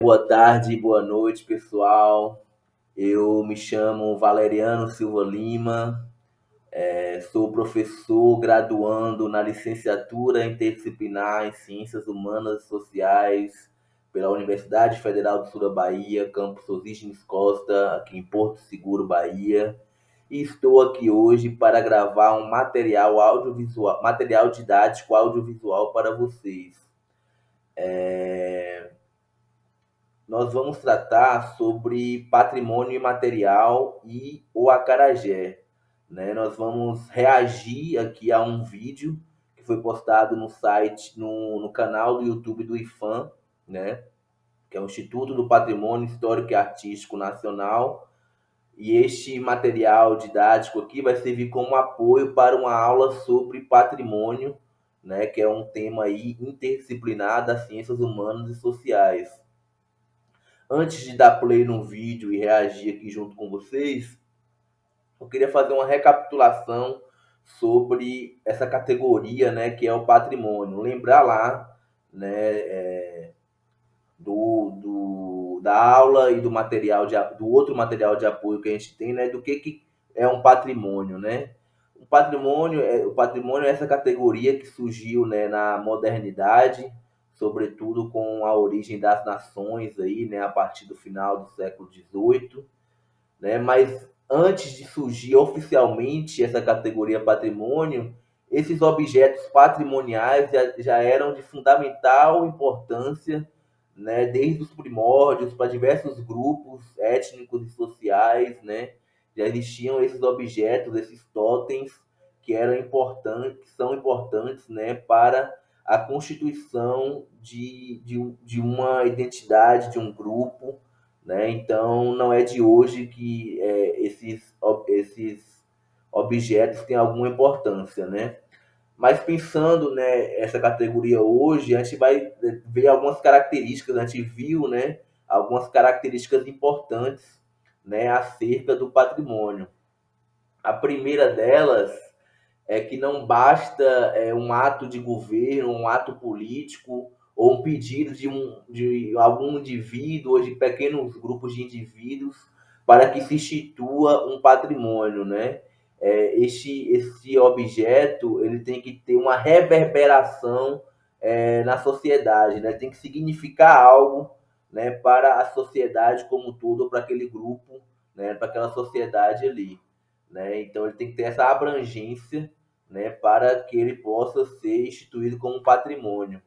Boa tarde, boa noite, pessoal. Eu me chamo Valeriano Silva Lima, sou professor graduando na licenciatura interdisciplinar em Ciências Humanas e Sociais pela Universidade Federal do Sul da Bahia, campus Osígenes Costa, aqui em Porto Seguro, Bahia. E estou aqui hoje para gravar um material audiovisual, material didático audiovisual para vocês. Nós vamos tratar sobre patrimônio imaterial e o acarajé, né? Nós vamos reagir aqui a um vídeo que foi postado no site, no canal do YouTube do IFAM, né? Que é o Instituto do Patrimônio Histórico e Artístico Nacional. E este material didático aqui vai servir como apoio para uma aula sobre patrimônio, né? Que é um tema aí interdisciplinar das ciências humanas e sociais. Antes de dar play no vídeo e reagir aqui junto com vocês, eu queria fazer uma recapitulação sobre essa categoria, né, que é o patrimônio. Lembrar lá, né, da aula e do material do outro material de apoio que a gente tem, né, do que é um patrimônio, né? O patrimônio é essa categoria que surgiu, né, na modernidade, sobretudo com a origem das nações aí, né, a partir do final do século XVIII, né? Mas antes de surgir oficialmente essa categoria patrimônio, esses objetos patrimoniais já eram de fundamental importância, né, desde os primórdios para diversos grupos étnicos e sociais, né? Já existiam esses objetos, esses totens que eram importantes, que são importantes, né, para a constituição de uma identidade, de um grupo, né? Então, não é de hoje que esses objetos têm alguma importância, né? Mas pensando, né, essa categoria hoje, a gente vai ver algumas características, a gente viu, né, algumas características importantes, né, acerca do patrimônio. A primeira delas é que não basta um ato de governo, um ato político ou um pedido de algum indivíduo ou de pequenos grupos de indivíduos para que se institua um patrimônio, né? Esse objeto ele tem que ter uma reverberação na sociedade, né? Tem que significar algo, né, para a sociedade como um todo, para aquele grupo, né, para aquela sociedade ali, né? Então ele tem que ter essa abrangência, né, para que ele possa ser instituído como patrimônio.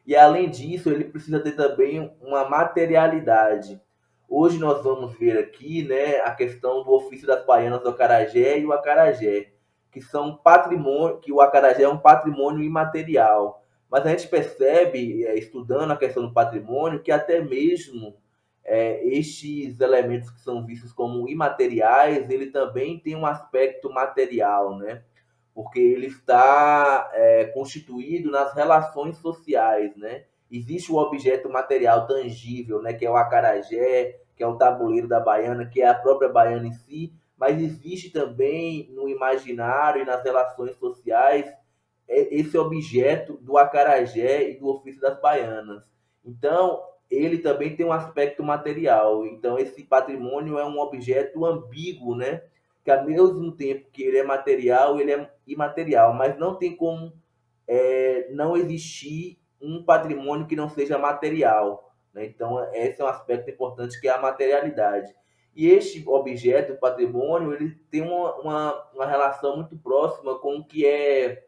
E além disso, ele precisa ter também uma materialidade. Hoje nós vamos ver aqui, né, a questão do ofício das baianas do acarajé e o acarajé, que são patrimônio, que o acarajé é um patrimônio imaterial. Mas a gente percebe, estudando a questão do patrimônio, que até mesmo estes elementos que são vistos como imateriais, ele também tem um aspecto material, né? Porque ele está constituído nas relações sociais, né? Existe o objeto material tangível, né? Que é o acarajé, que é o tabuleiro da baiana, que é a própria baiana em si, mas existe também no imaginário e nas relações sociais esse objeto do acarajé e do ofício das baianas. Então, ele também tem um aspecto material. Então, esse patrimônio é um objeto ambíguo, né? Que ao mesmo tempo que ele é material, ele é imaterial, mas não tem como não existir um patrimônio que não seja material, né? Então, esse é um aspecto importante que é a materialidade. E este objeto, o patrimônio, ele tem uma relação muito próxima com o que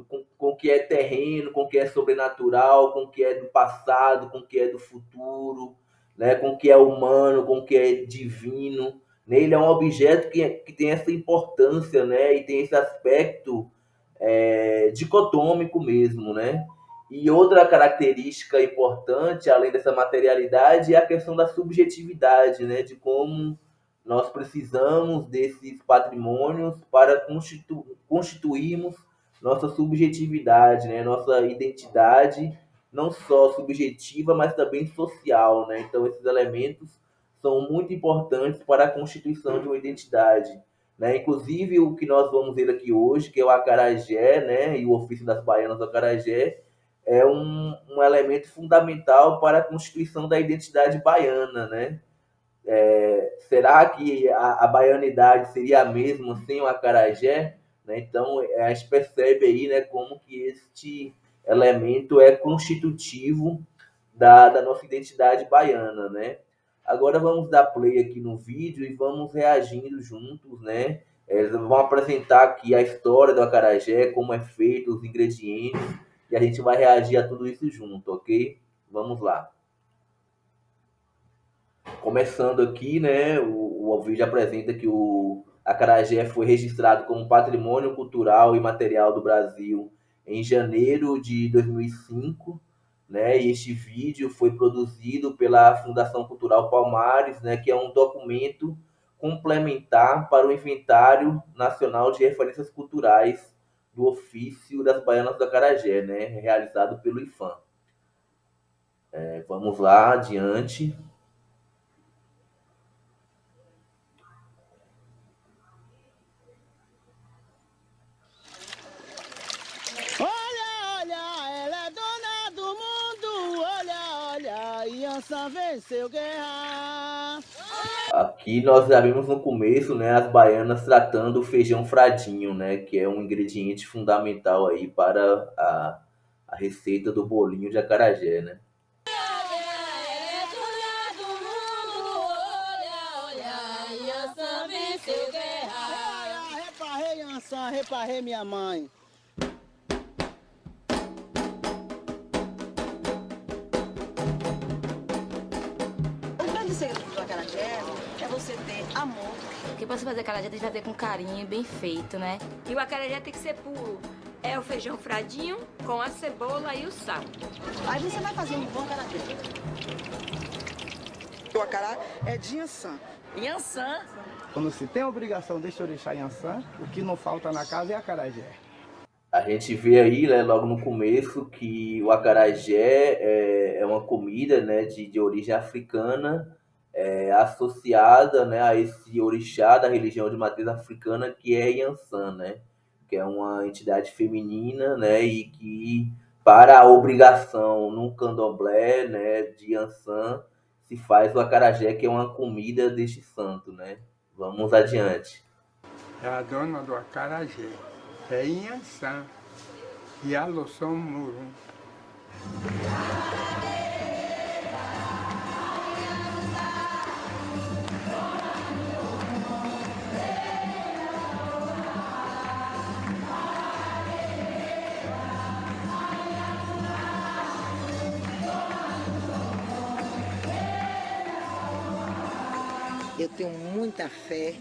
com o que é terreno, com o que é sobrenatural, com o que é do passado, com o que é do futuro, né? Com o que é humano, com o que é divino. Né? Ele é um objeto que tem essa importância, né? E tem esse aspecto dicotômico mesmo, né? E outra característica importante, além dessa materialidade, é a questão da subjetividade, né? De como nós precisamos desses patrimônios para constituirmos nossa subjetividade, né? Nossa identidade, não só subjetiva, mas também social, né? Então, esses elementos são muito importantes para a constituição de uma identidade, né? Inclusive, o que nós vamos ver aqui hoje, que é o acarajé, né? E o ofício das baianas do acarajé, é um elemento fundamental para a constituição da identidade baiana, né? Será que a baianidade seria a mesma sem o acarajé? Né? Então, a gente percebe aí, né, como que este elemento é constitutivo da nossa identidade baiana, né? Agora vamos dar play aqui no vídeo e vamos reagindo juntos, né? Eles vão apresentar aqui a história do acarajé, como é feito, os ingredientes, e a gente vai reagir a tudo isso junto, ok? Vamos lá. Começando aqui, né, o vídeo apresenta que o acarajé foi registrado como Patrimônio Cultural e Material do Brasil em janeiro de 2005, né, e este vídeo foi produzido pela Fundação Cultural Palmares, né, que é um documento complementar para o Inventário Nacional de Referências Culturais do Ofício das Baianas do Acarajé, né, realizado pelo IFAM. Vamos lá, adiante. Olha, olha, ela é dona do mundo. Olha, olha, Yansan venceu guerra. Aqui nós já vimos no começo, né, as baianas tratando o feijão fradinho, né, que é um ingrediente fundamental aí para a receita do bolinho de acarajé, né? Reparei, Yansan, reparei minha mãe. O grande segredo do acarajé é você ter amor. Porque para você fazer acarajé tem que fazer com carinho, bem feito, né? E o acarajé tem que ser puro. É o feijão fradinho com a cebola e o sal. Aí você vai fazer um bom acarajé. O acará é de Yansan. Yansan. Quando se tem a obrigação de orixá Yansan, o que não falta na casa é acarajé. A gente vê aí, né, logo no começo, que o acarajé é uma comida, né, de origem africana, associada, né, a esse orixá da religião de matriz africana que é Yansan, né, que é uma entidade feminina, né, e que para a obrigação no candomblé, né, de Yansan se faz o acarajé, que é uma comida deste santo, né. Vamos adiante. É a dona do acarajé. É Yansan. E a loção muro. Eu tenho muita fé,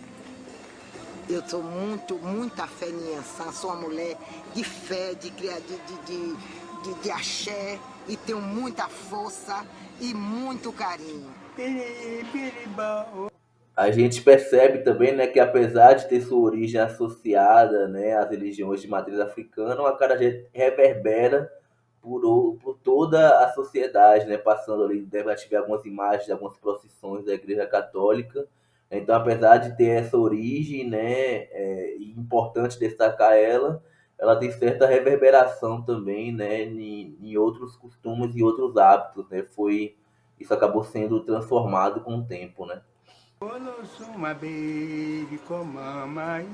eu sou muita fé em Yansan, sou uma mulher de fé, de axé, e tenho muita força e muito carinho. A gente percebe também, né, que apesar de ter sua origem associada, né, às religiões de matriz africana, o acarajé reverbera por toda a sociedade, né, passando ali, deve ver algumas imagens de algumas procissões da Igreja Católica. Então, apesar de ter essa origem, né, e importante destacar ela, ela tem certa reverberação também, né, em outros costumes e outros hábitos, né, isso acabou sendo transformado com o tempo, né. Olosuma beri comamaio,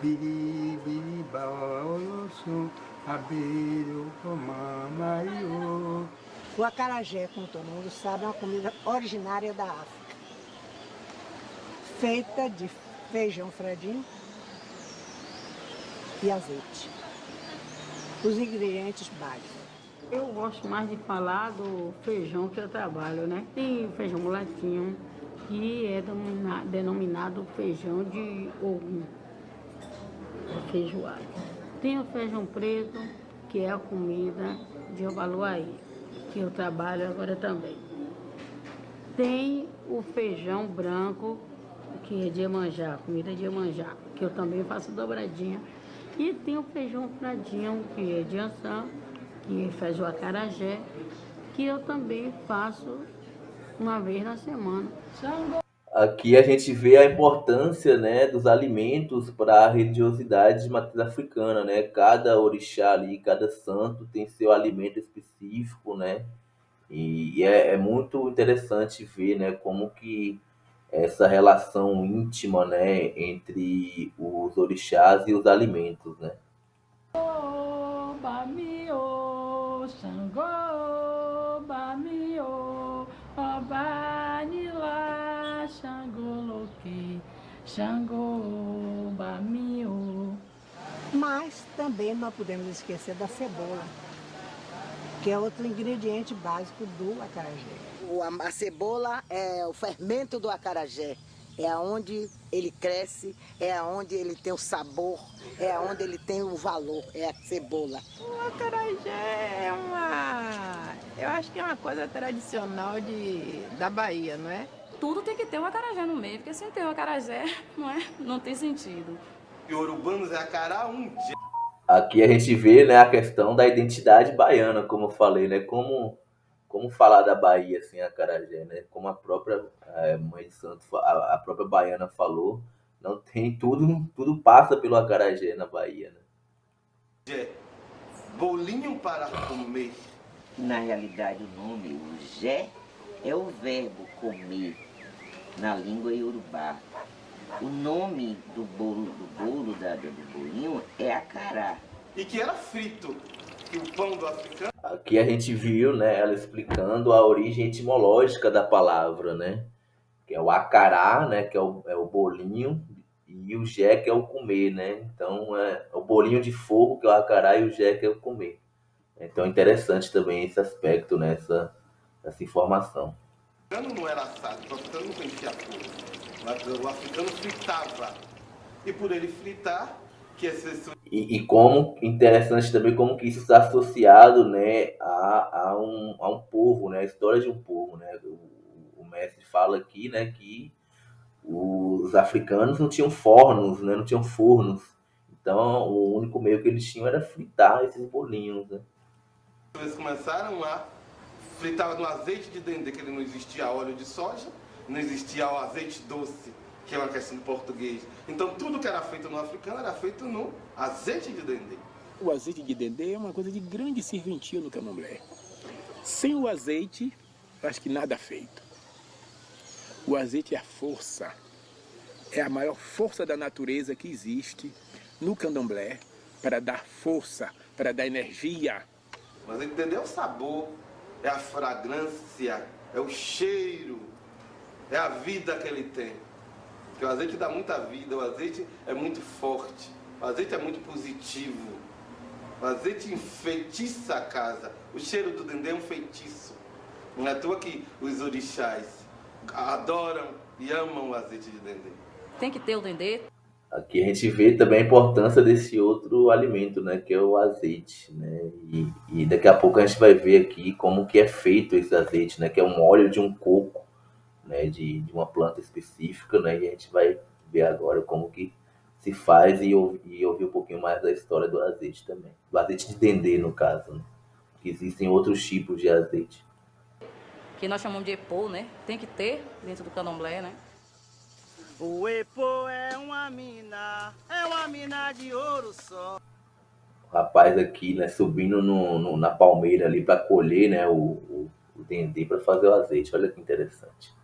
biri biri ba olosum aberi comamaio. O acarajé, como todo mundo sabe, é uma comida originária da África, feita de feijão fradinho e azeite. Os ingredientes básicos. Eu gosto mais de falar do feijão que eu trabalho, né? Tem o feijão mulatinho, que é denominado feijão de ogum, feijoada. Tem o feijão preto, que é a comida de Obaluaí, que eu trabalho agora também. Tem o feijão branco, que é de Iemanjá, comida de Iemanjá, que eu também faço dobradinha. E tem o feijão fradinho, que é de Yansan, que faz o acarajé, que eu também faço uma vez na semana. Aqui a gente vê a importância, né, dos alimentos para a religiosidade de matriz africana, né? Cada orixá ali, cada santo tem seu alimento específico, né? E é muito interessante ver, né, como que essa relação íntima, né, entre os orixás e os alimentos, né? Bamio, Xangô, Bamio, Obanila, Xangoloque, Xangô, Bamio. Mas também não podemos esquecer da cebola, que é outro ingrediente básico do acarajé. A cebola é o fermento do acarajé. É aonde ele cresce, é aonde ele tem o sabor, é aonde ele tem o valor, é a cebola. O acarajé eu acho que é uma coisa tradicional da Bahia, não é? Tudo tem que ter um acarajé no meio, porque sem ter um acarajé, não tem sentido. E Urubanos é acará Aqui a gente vê, né, a questão da identidade baiana, como eu falei, né? Como falar da Bahia sem acarajé, né? Como a própria Mãe de Santo, a própria baiana falou, não tem tudo passa pelo acarajé na Bahia, né? Bolinho para comer. Na realidade, o nome, o jé, é o verbo comer na língua iorubá. O nome do bolo do bolinho é acará. E que era frito, que o pão do africano... Aqui a gente viu, né, ela explicando a origem etimológica da palavra, né? Que é o acará, né, que é o bolinho, e o jé, que é o comer, né? Então, é o bolinho de fogo, que é o acará, e o jé, que é o comer. Então, é interessante também esse aspecto, né, essa informação. O africano não era assado, o africano não conhecia fogo. O africano fritava. E por ele fritar, que e como interessante também como que isso está associado, né, a um povo, né, a história de um povo, né? O mestre fala aqui, né, que os africanos não tinham fornos, né, não tinham fornos. Então, o único meio que eles tinham era fritar esses bolinhos, né? Eles começaram a fritar no azeite de dendê, que ele não existia óleo de soja, não existia o azeite doce, que é uma questão do português. Então tudo que era feito no africano era feito no azeite de dendê. O azeite de dendê é uma coisa de grande serventia no candomblé. Sem o azeite, acho que nada é feito. O azeite é a força, é a maior força da natureza que existe no candomblé para dar força, para dar energia. O azeite de dendê é o sabor, é a fragrância, é o cheiro, é a vida que ele tem. Porque o azeite dá muita vida, o azeite é muito forte, o azeite é muito positivo. O azeite enfeitiça a casa. O cheiro do dendê é um feitiço. Não é à toa que os orixás adoram e amam o azeite de dendê. Tem que ter o dendê. Aqui a gente vê também a importância desse outro alimento, né, que é o azeite, né? E daqui a pouco a gente vai ver aqui como que é feito esse azeite, né, que é um óleo de um coco, né, de uma planta específica, né, e a gente vai ver agora como que se faz e ouvir um pouquinho mais da história do azeite também. Do azeite de dendê, no caso, né? Que existem outros tipos de azeite. Que nós chamamos de epô, né? Tem que ter dentro do candomblé, né? O epô é uma mina de ouro só. O rapaz aqui, né, subindo na palmeira ali para colher, né, o dendê para fazer o azeite. Olha que interessante.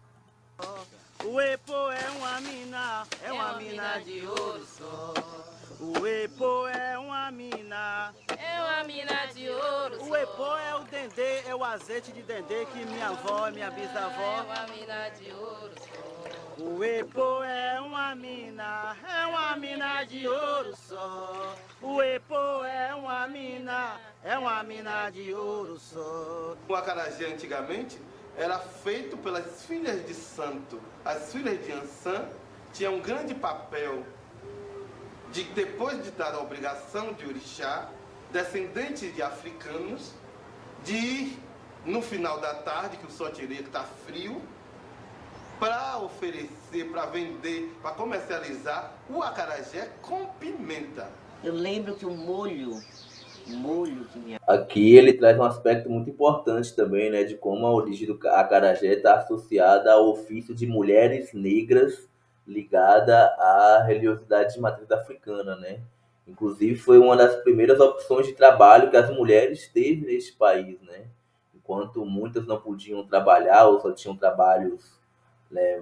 O epô é uma mina de ouro só. O epô é uma mina de ouro só. O epô é o dendê, é o azeite de dendê que minha avó e minha bisavó. É uma mina de ouro só. O epô é uma mina de ouro só. O epô é uma mina de ouro só. O acarajé antigamente era feito pelas filhas de santo. As filhas de Ançã tinham um grande papel de, depois de dar a obrigação de orixá, descendentes de africanos, de ir no final da tarde, que o sol teria que estar frio, para oferecer, para vender, para comercializar o acarajé com pimenta. Eu lembro que o molho molho que minha... Aqui ele traz um aspecto muito importante também, né, de como a origem do acarajé está associada ao ofício de mulheres negras ligada à religiosidade de matriz africana, né? Inclusive foi uma das primeiras opções de trabalho que as mulheres teve neste país, né? Enquanto muitas não podiam trabalhar ou só tinham trabalhos, né,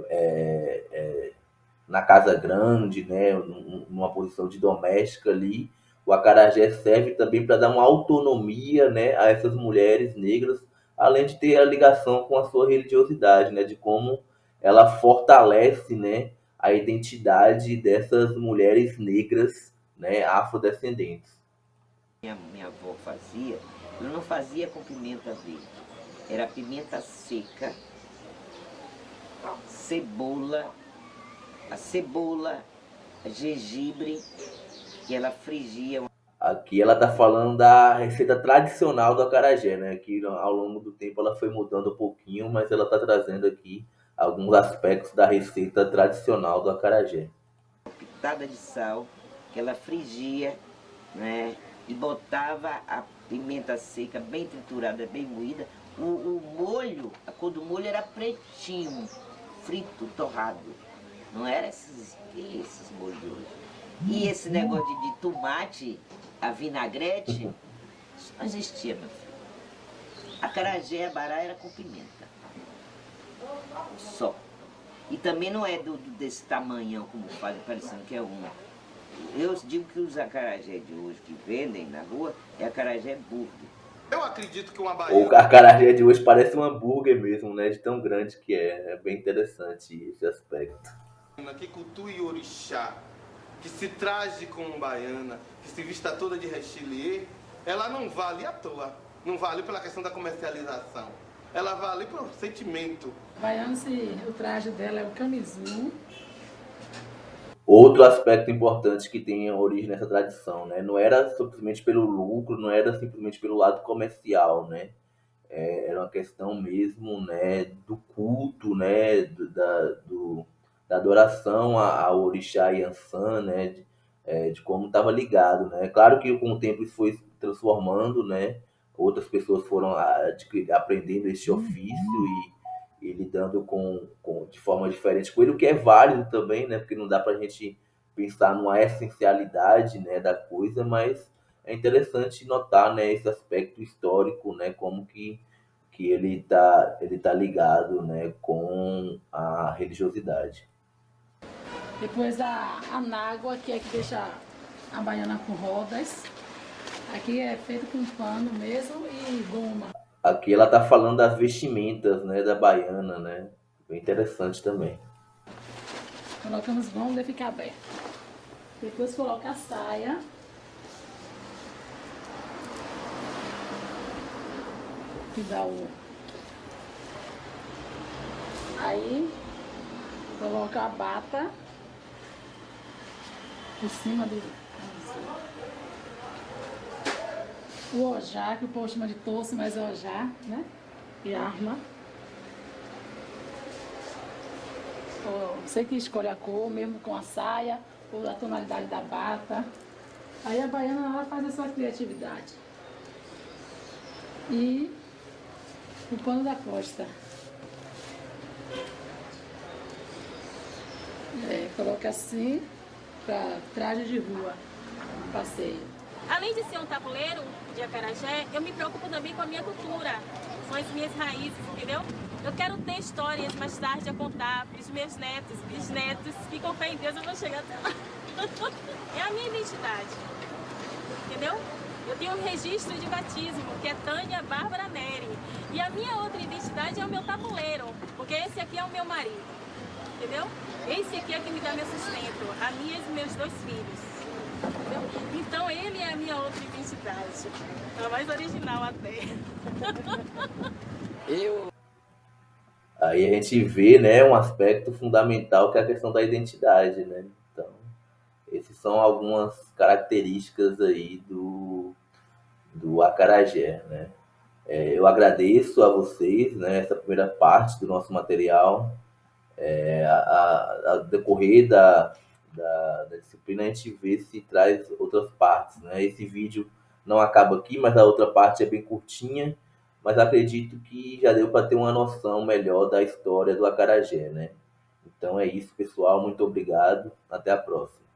na casa grande, né, numa posição de doméstica ali, o acarajé serve também para dar uma autonomia, né, a essas mulheres negras, além de ter a ligação com a sua religiosidade, né, de como ela fortalece, né, a identidade dessas mulheres negras, né, afrodescendentes. Minha avó fazia, ela não fazia com pimenta verde, era pimenta seca, cebola, gengibre, que ela frigia. Aqui ela está falando da receita tradicional do acarajé, né? Que ao longo do tempo ela foi mudando um pouquinho, mas ela está trazendo aqui alguns aspectos da receita tradicional do acarajé. Pitada de sal, que ela frigia, né? E botava a pimenta seca bem triturada, bem moída. O molho, a cor do molho era pretinho, frito, torrado. Não era esses molhos de hoje. E esse negócio de tomate, a vinagrete, isso não existia, meu filho. Acarajé, abará era com pimenta. Só. E também não é desse tamanhão, como fazem, parecendo que é uma. Eu digo que os acarajé de hoje que vendem na rua é acarajé burger. Eu acredito que uma O baiana... acarajé de hoje parece um hambúrguer mesmo, né? De tão grande que é. É bem interessante esse aspecto. que cultue orixá, que se traje como baiana, que se vista toda de rechilier, ela não vale à toa. Não vale pela questão da comercialização. Ela vale pelo sentimento. Baiana, o traje dela é o camisinho. Outro aspecto importante que tem origem nessa tradição, né? Não era simplesmente pelo lucro, não era simplesmente pelo lado comercial, né? Era uma questão mesmo, né, do culto, né, da adoração ao orixá Yansan, né, de como estava ligado, né. Claro que com o tempo isso foi se transformando, né, outras pessoas foram aprendendo esse ofício e lidando de forma diferente com ele, o que é válido também, né, porque não dá para a gente pensar numa essencialidade, né, da coisa, mas é interessante notar, né, esse aspecto histórico, né, como que ele tá ligado, né, com a religiosidade. Depois a anágua, que é que deixa a baiana com rodas. Aqui é feito com pano mesmo e goma. Aqui ela tá falando das vestimentas, né, da baiana, né, bem interessante também. Colocamos goma e fica aberto. Depois coloca a saia. Que dá o... Aí coloca a bata por cima do... O ojá, que o povo chama de tosse, mas é ojá, né? E arma. Você que escolhe a cor, mesmo com a saia, ou a tonalidade da bata. Aí a baiana ela faz a sua criatividade. E o pano da costa. Coloca assim, para traje de rua, passeio. Além de ser um tabuleiro de acarajé, eu me preocupo também com a minha cultura, com as minhas raízes, entendeu? Eu quero ter histórias mais tarde a contar para os meus netos, bisnetos, que com fé em Deus eu vou chegar até lá. É a minha identidade, entendeu? Eu tenho um registro de batismo, que é Tânia Bárbara Neri. E a minha outra identidade é o meu tabuleiro, porque esse aqui é o meu marido, entendeu? Esse aqui é que me dá meu sustento, a minha e os meus 2 filhos. Entendeu? Então ele é a minha outra identidade, a mais original até. Aí a gente vê, né, um aspecto fundamental que é a questão da identidade, né? Então, essas são algumas características aí do acarajé, né? Eu agradeço a vocês, né, essa primeira parte do nosso material. Ao decorrer da disciplina a gente vê se traz outras partes, né? Esse vídeo não acaba aqui, mas a outra parte é bem curtinha, mas acredito que já deu para ter uma noção melhor da história do acarajé, né? Então é isso, pessoal. Muito obrigado. Até a próxima.